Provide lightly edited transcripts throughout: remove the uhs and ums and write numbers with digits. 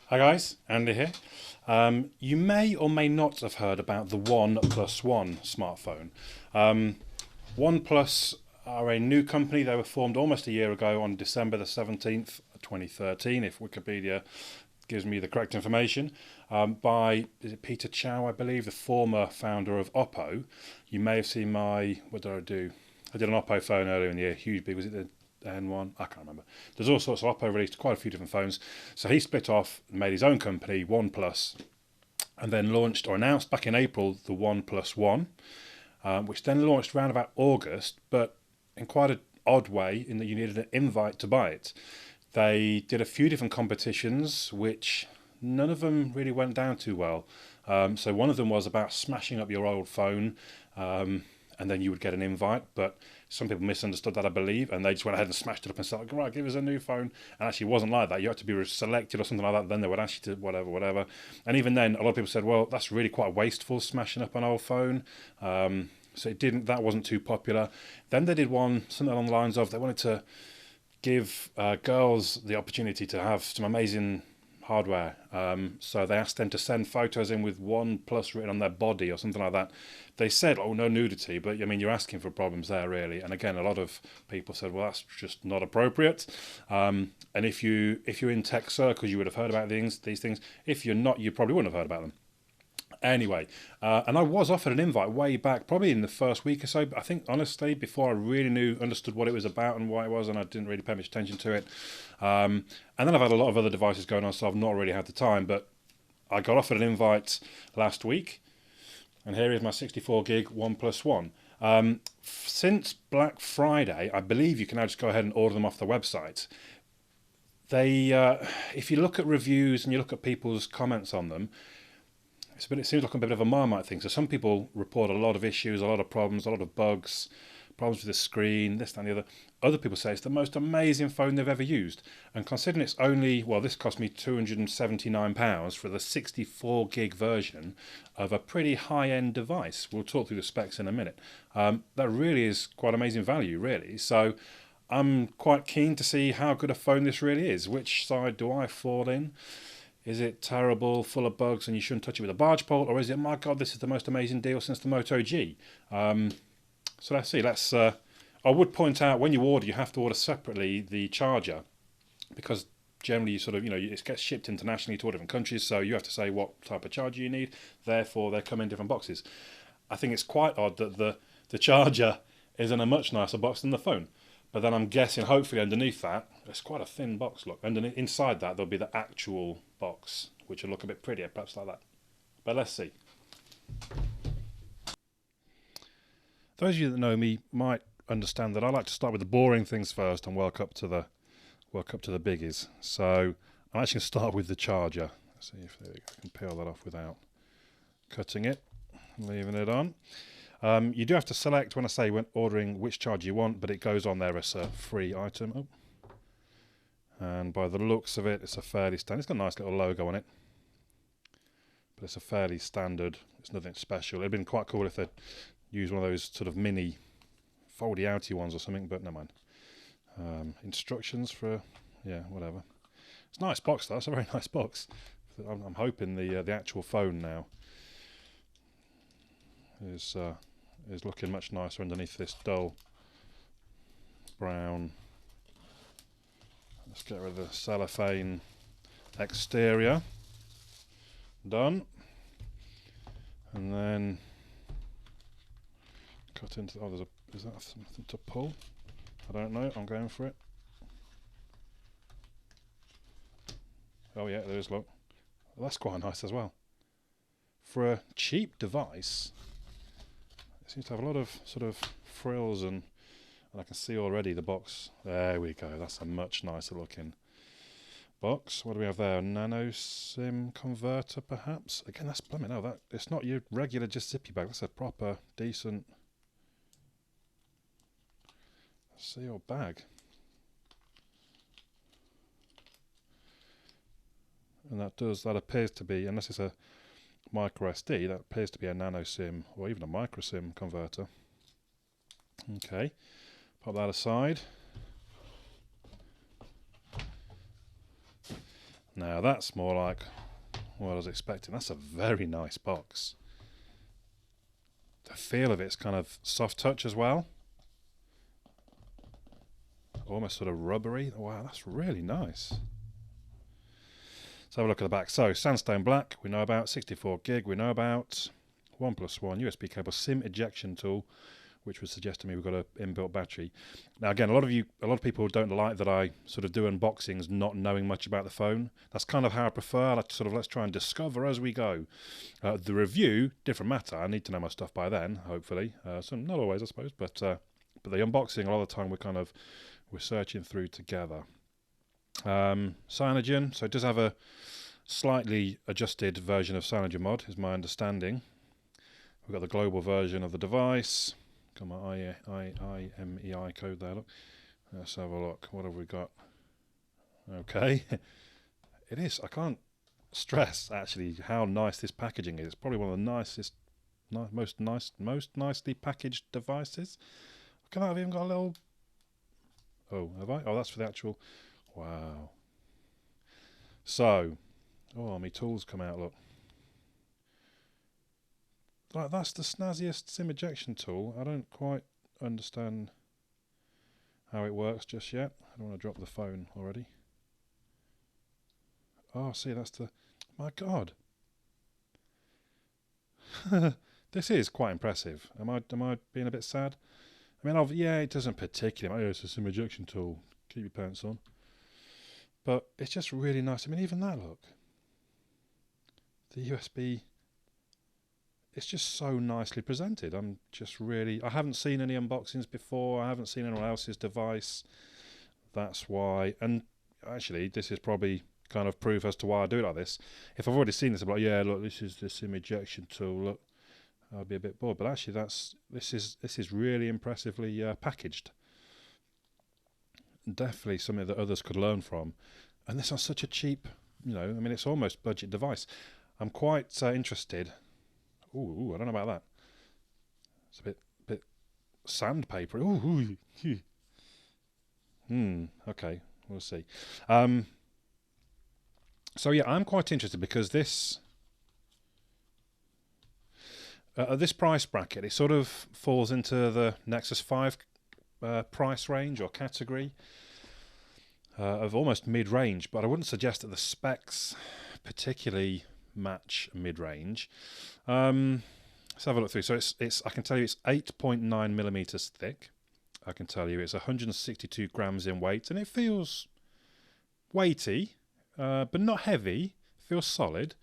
Hi guys, Andy here. You may or may not have heard about the OnePlus One smartphone. Um, OnePlus are a new company. They were formed almost a year ago on December the 17th, 2013, if Wikipedia gives me the correct information, by is it Peter Chow, I believe, the former founder of Oppo. You may have seen what did I do? I did an Oppo phone earlier in the year, huge big, was it the N1? I can't remember. There's all sorts of Oppo released quite a few different phones. So he split off and made his own company, OnePlus, and then launched or announced back in April the OnePlus One, which then launched around about August, but in quite an odd way in that you needed an invite to buy it. They did a few different competitions, which none of them really went down too well. So one of them was about smashing up your old phone, and then you would get an invite. But some people misunderstood that, I believe, and they just went ahead and smashed it up and said, like, right, give us a new phone. And actually, it wasn't like that. You had to be selected or something like that. Then they would ask you to whatever. And even then, a lot of people said, well, that's really quite wasteful, smashing up an old phone. So it didn't. That wasn't too popular. Then they did one something along the lines of they wanted to give girls the opportunity to have some amazing hardware. So they asked them to send photos in with One Plus written on their body or something like that. They said, "Oh, no nudity," but I mean, you're asking for problems there, really. And again, a lot of people said, "Well, that's just not appropriate." And if you're in tech circles, you would have heard about these things. If you're not, you probably wouldn't have heard about them. Anyway, and I was offered an invite way back, probably in the first week or so. I think, honestly, before I really understood what it was about and why it was, and I didn't really pay much attention to it. And then I've had a lot of other devices going on, so I've not really had the time. But I got offered an invite last week, and here is my 64 gig OnePlus One. Since Black Friday, I believe you can now just go ahead and order them off the website. If you look at reviews and you look at people's comments on them, it seems like a bit of a Marmite thing. So some people report a lot of issues, a lot of problems, a lot of bugs, problems with the screen, this, that, and the other. Other people say it's the most amazing phone they've ever used. And considering it's only, well, this cost me £279 for the 64 gig version of a pretty high-end device. We'll talk through the specs in a minute. That really is quite amazing value, really. So I'm quite keen to see how good a phone this really is. Which side do I fall in? Is it terrible, full of bugs, and you shouldn't touch it with a barge pole? Or is it, my God, this is the most amazing deal since the Moto G? So let's see. I would point out, when you order, you have to order separately the charger, because generally it gets shipped internationally to all different countries, so you have to say what type of charger you need. Therefore, they come in different boxes. I think it's quite odd that the charger is in a much nicer box than the phone. But then I'm guessing, hopefully, underneath that, it's quite a thin box. Look, inside that there'll be the actual box, which will look a bit prettier, perhaps like that. But let's see. Those of you that know me might understand that I like to start with the boring things first and work up to the biggies. So I'm actually going to start with the charger. Let's see if I can peel that off without cutting it and leaving it on. You do have to select, when ordering, which charger you want, but it goes on there as a free item. Oh. And by the looks of it, it's a fairly standard. It's got a nice little logo on it, but it's a fairly standard. It's nothing special. It'd been quite cool if they'd used one of those sort of mini foldy outy ones or something, but never mind. Instructions for, yeah, whatever. It's a nice box though. It's a very nice box. I'm hoping the actual phone now is looking much nicer underneath this dull brown. Let's get rid of the cellophane exterior. Done. And then cut into. Oh, is that something to pull? I don't know. I'm going for it. Oh yeah, there is. Look, well, that's quite nice as well. For a cheap device, it seems to have a lot of sort of frills and I can see already the box. There we go. That's a much nicer looking box. What do we have there? A nano SIM converter, perhaps? Again, that's blooming. Oh, that it's not your regular just zippy bag. That's a proper, decent seal bag. And that appears to be, unless it's a micro SD, that appears to be a nano SIM or even a micro SIM converter. Okay. Pop that aside. Now that's more like what I was expecting. That's a very nice box. The feel of it's kind of soft touch as well. Almost sort of rubbery. Wow, that's really nice. Let's have a look at the back. So, sandstone black, we know about. 64 gig, we know about. OnePlus One USB cable, SIM ejection tool, which would suggest to me we've got an inbuilt battery. Now, again, a lot of people don't like that I sort of do unboxings not knowing much about the phone. That's kind of how I prefer. I like to sort of let's try and discover as we go. The review, different matter. I need to know my stuff by then, hopefully. So not always, I suppose, but the unboxing, a lot of the time we're searching through together. Cyanogen, so it does have a slightly adjusted version of CyanogenMod, is my understanding. We've got the global version of the device. Got my IMEI code there, look. Let's have a look. What have we got? Okay. It is. I can't stress, actually, how nice this packaging is. It's probably one of the nicest, most nicely packaged devices. Look at that, I've even got a little... Oh, have I? Oh, that's for the actual... Wow. So, oh, my tools come out, look. Like, that's the snazziest SIM ejection tool. I don't quite understand how it works just yet. I don't want to drop the phone already. Oh, see, that's the... My God. This is quite impressive. Am I being a bit sad? I mean, yeah, it doesn't particularly... Oh, it's a SIM ejection tool. Keep your pants on. But it's just really nice. I mean, even that, look. The USB... It's just so nicely presented. I'm just really... I haven't seen any unboxings before. I haven't seen anyone else's device. That's why... And actually, this is probably kind of proof as to why I do it like this. If I've already seen this, I'm like, yeah, look, this is the SIM ejection tool. Look, I'll be a bit bored. But actually, this is really impressively packaged. Definitely something that others could learn from. And this is such a cheap, I mean, it's almost budget device. I'm quite interested... Ooh, I don't know about that. It's a bit sandpaper. Ooh. Okay, we'll see. So yeah, I'm quite interested because this this price bracket, it sort of falls into the Nexus 5 price range or category of almost mid-range, but I wouldn't suggest that the specs particularly match mid-range. Let's have a look through. So it's I can tell you it's 8.9 millimeters thick. I can tell you it's 162 grams in weight, and it feels weighty, but not heavy. It feels solid.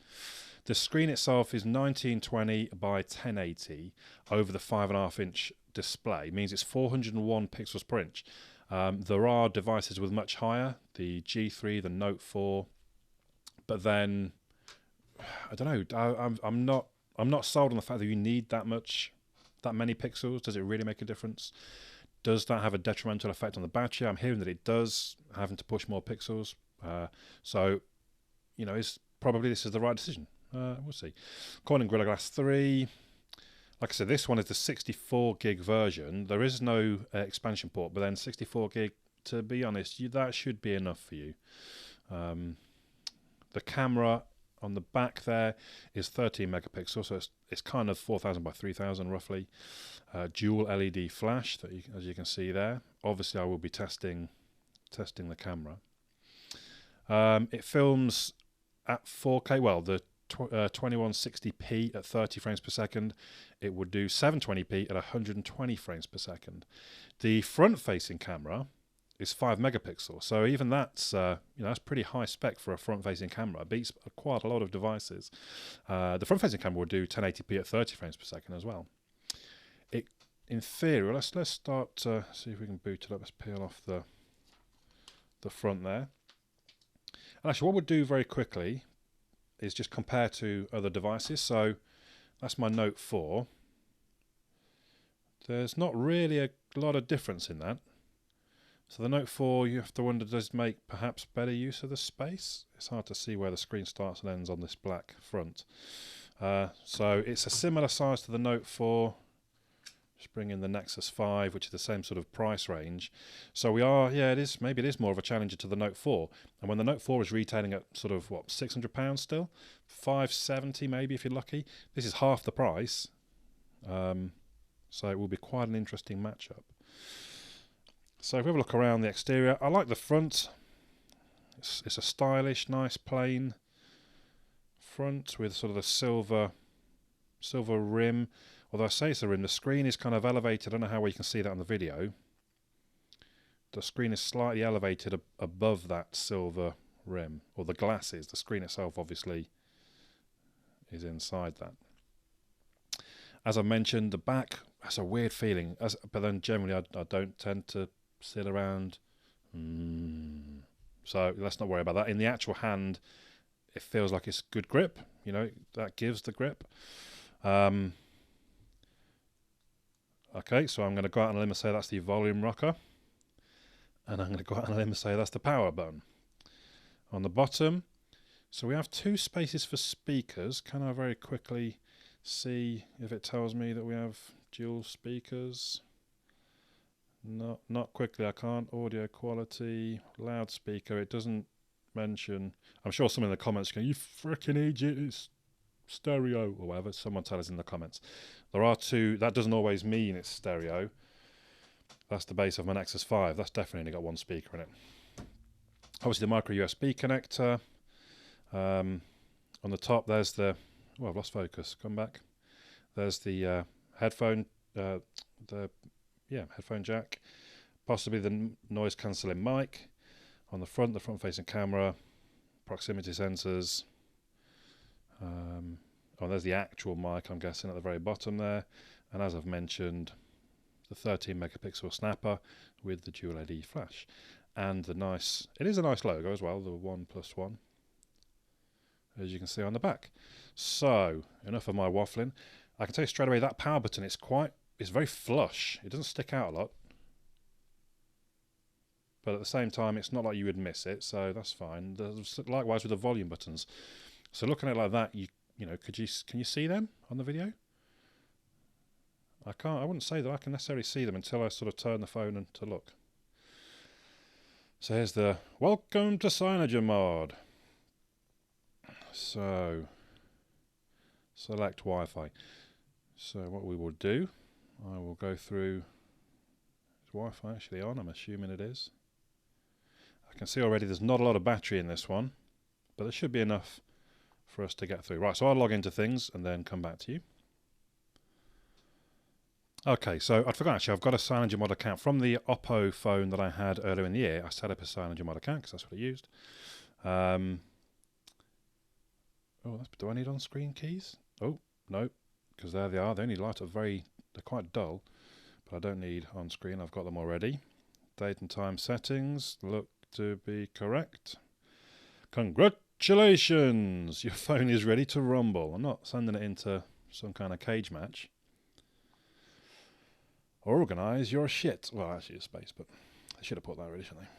The screen itself is 1920 by 1080 over the 5.5-inch display. It means it's 401 pixels per inch. There are devices with much higher, the G3, the Note 4, but then I don't know. I'm not sold on the fact that you need that many pixels. Does it really make a difference? Does that have a detrimental effect on the battery? I'm hearing that it does, having to push more pixels. So, this is the right decision. We'll see. Corning Gorilla Glass 3. Like I said, this one is the 64 gig version. There is no expansion port, but then 64 gig, to be honest, that should be enough for you. The camera on the back there is 13 megapixels, so it's kind of 4000 by 3000 roughly. Dual LED flash, as you can see there. Obviously, I will be testing the camera. It films at 4K. Well, the 2160p at 30 frames per second. It would do 720p at 120 frames per second. The front-facing camera is 5 megapixels, so even that's that's pretty high spec for a front-facing camera. It beats quite a lot of devices. The front-facing camera will do 1080p at 30 frames per second as well. In theory, let's start see if we can boot it up. Let's peel off the front there. And actually, what we'll do very quickly is just compare to other devices. So that's my Note 4. There's not really a lot of difference in that. So the Note 4, you have to wonder, does it make perhaps better use of the space? It's hard to see where the screen starts and ends on this black front. So it's a similar size to the Note 4. Just bring in the Nexus 5, which is the same sort of price range. So we are, yeah, it is. Maybe it is more of a challenger to the Note 4. And when the Note 4 is retailing at sort of what, £600 still, £570 maybe if you're lucky. This is half the price. So it will be quite an interesting matchup. So if we have a look around the exterior, I like the front. It's a stylish, nice, plain front with sort of the silver rim. Although I say it's a rim, the screen is kind of elevated. I don't know how well you can see that on the video. The screen is slightly elevated above that silver rim, or the glass is. The screen itself obviously is inside that. As I mentioned, the back has a weird feeling, but then generally I don't tend to sit around. So let's not worry about that. In the actual hand, it feels like it's good grip. You know, that gives the grip. Okay, so I'm going to go out on a limb and say that's the volume rocker. And I'm going to go out on a limb and say that's the power button. On the bottom, so we have two spaces for speakers. Can I very quickly see if it tells me that we have dual speakers? Not quickly, I can't. Audio quality, loudspeaker, it doesn't mention. I'm sure someone in the comments is going, you frickin' idiot, it's stereo or whatever. Someone tell us in the comments. There are two. That doesn't always mean it's stereo. That's the base of my Nexus 5. That's definitely only got one speaker in it. Obviously the micro USB connector. On the top there's the, well, I've lost focus, come back. There's the headphone headphone jack, possibly the noise cancelling mic. On the front facing camera, proximity sensors. There's the actual mic, I'm guessing, at the very bottom there. And as I've mentioned, the 13 megapixel snapper with the dual LED flash. And it is a nice logo as well, the OnePlus One, as you can see on the back. So, enough of my waffling. I can tell you straight away that power button, it's very flush. It doesn't stick out a lot. But at the same time, it's not like you would miss it, so that's fine. Likewise with the volume buttons. So looking at it like that, you know, can you see them on the video? I wouldn't say that I can necessarily see them until I sort of turn the phone and to look. So here's the welcome to CyanogenMod. So select Wi-Fi. So what we will do, I will go through. Is Wi-Fi actually on? I'm assuming it is. I can see already there's not a lot of battery in this one, but there should be enough for us to get through. Right, so I'll log into things and then come back to you. Okay, so I'd forgotten actually, I've got a CyanogenMod account. From the Oppo phone that I had earlier in the year, I set up a CyanogenMod account because that's what I used. Do I need on-screen keys? Oh, no, because there they are. They only light up they're quite dull, but I don't need on-screen. I've got them already. Date and time settings look to be correct. Congratulations! Your phone is ready to rumble. I'm not sending it into some kind of cage match. Organise your shit. Well, actually, a space, but I should have put that really, shouldn't I?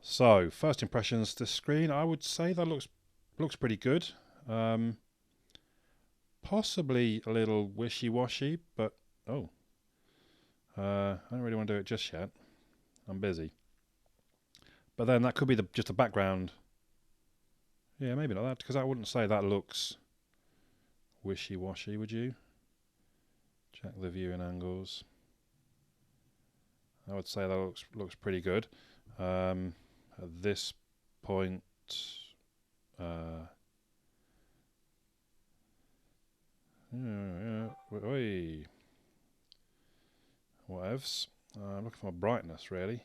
So, first impressions. The screen, I would say that looks pretty good. Possibly a little wishy-washy, but I don't really want to do it just yet. I'm busy. But then that could be just a background. Yeah, maybe not that, because I wouldn't say that looks wishy-washy, would you? Check the viewing angles. I would say that looks pretty good. At this point, whatevs. I'm looking for my brightness, really.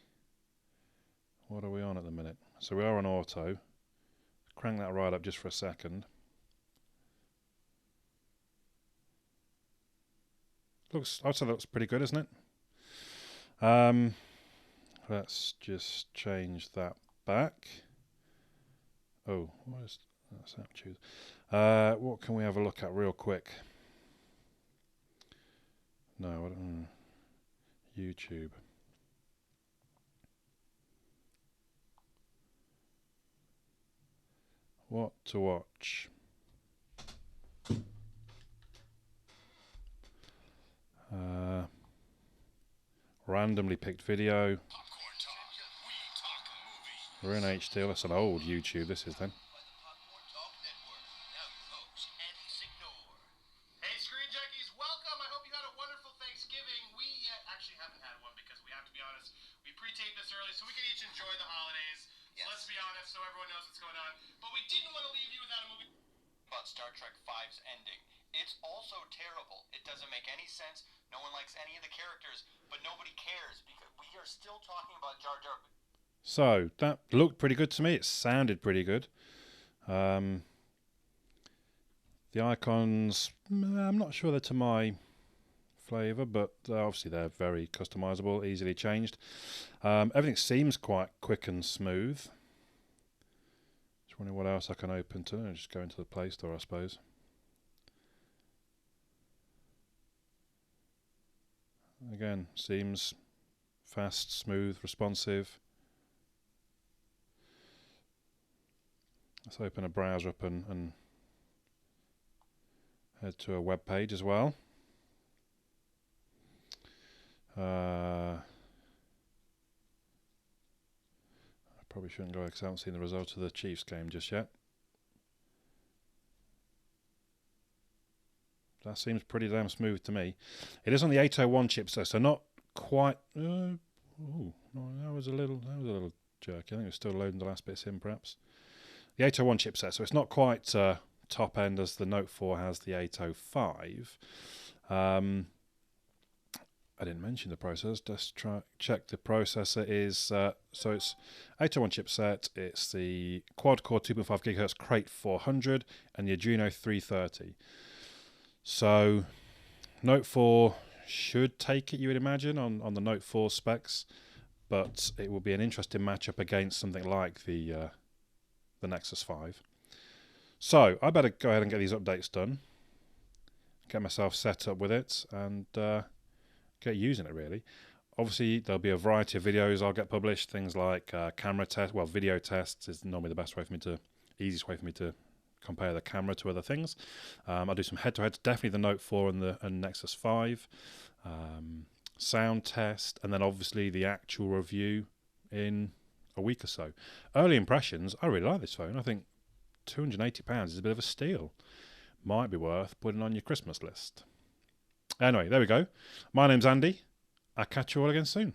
What are we on at the minute? So we are on auto. Crank that right up just for a second. I'd say that looks pretty good, isn't it? Let's just change that back. Oh, that's that choose. What can we have a look at real quick? No, YouTube. What to watch? randomly picked video. We're in HD. That's an old YouTube, this is then. Hey, Screen Junkies, welcome. I hope you had a wonderful Thanksgiving. We actually haven't had one because we have to be honest. We pre-taped this early so we can each enjoy the holidays. Yes. So let's be honest so everyone knows what's going on. But we didn't want to leave you without a movie about Star Trek V's ending. It's also terrible. It doesn't make any sense. No one likes any of the characters, but nobody cares because we are still talking about Jar Jar. So, that looked pretty good to me. It sounded pretty good. The icons, I'm not sure they're to my flavour, but obviously they're very customisable, easily changed. Everything seems quite quick and smooth. Just wondering what else I can open to. Just go into the Play Store, I suppose. Again, seems fast, smooth, responsive. Let's open a browser up and head to a web page as well. I probably shouldn't go because I haven't seen the result of the Chiefs game just yet. That seems pretty damn smooth to me. It is on the 801 chipset, so not quite. No, that was a little jerky. I think it was still loading the last bits in, perhaps. The 801 chipset, so it's not quite top end as the Note 4 has the 805. I didn't mention the processor. Just check the processor is so it's 801 chipset. It's the quad-core 2.5 GHz Crate 400 and the Adreno 330. So Note 4 should take it, you would imagine, on the Note 4 specs, but it will be an interesting matchup against something like the Nexus 5. So I better go ahead and get these updates done, get myself set up with it, and get using it really. Obviously there'll be a variety of videos I'll get published, things like camera test, well, video tests is normally the best way for me to, easiest way for me to compare the camera to other things. I'll do some head-to-heads, definitely the Note 4 and Nexus 5, sound test, and then obviously the actual review in a week or so. Early impressions, I really like this phone. I think £280 is a bit of a steal. Might be worth putting on your Christmas list. Anyway, there we go. My name's Andy. I'll catch you all again soon.